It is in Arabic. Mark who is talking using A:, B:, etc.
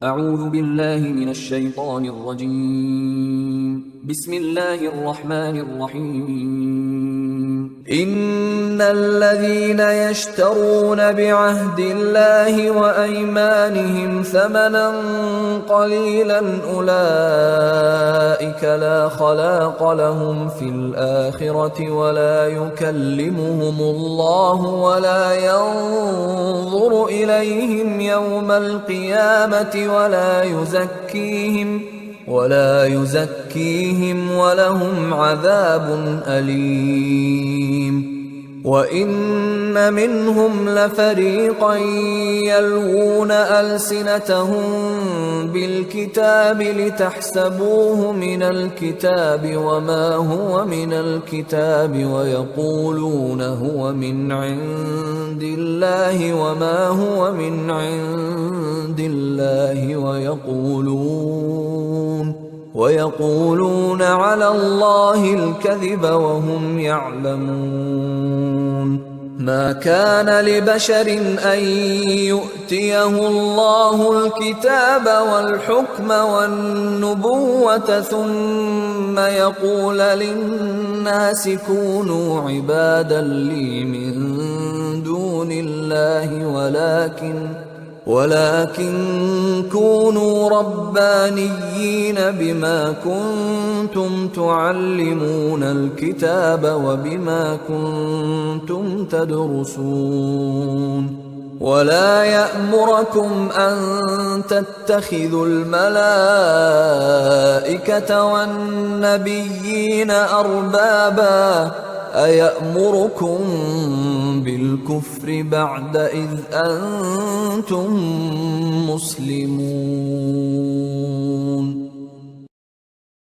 A: أعوذ بالله من الشيطان الرجيم. بسم الله الرحمن الرحيم. إن الذين يشترون بعهد الله وأيمانهم ثمنا قليلا أولئك لا خلاق لهم في الآخرة ولا يكلمهم الله ولا ينظر إليهم يوم القيامة ولا يزكيهم ولهم عذاب أليم. وإن منهم لفريقا يلوون ألسنتهم بالكتاب لتحسبوه من الكتاب وما هو من الكتاب ويقولون هو من عند الله وما هو من عند الله ويقولون على الله الكذب وهم يعلمون. ما كان لبشر أن يؤتيه الله الكتاب والحكم والنبوة ثم يقول للناس كونوا عبادا لي من دون الله ولكن كونوا ربانيين بما كنتم تعلمون الكتاب وبما كنتم تدرسون. ولا يأمركم أن تتخذوا الملائكة والنبيين أربابا أيأمركم بالكفر بعد إذ أنتم مسلمون.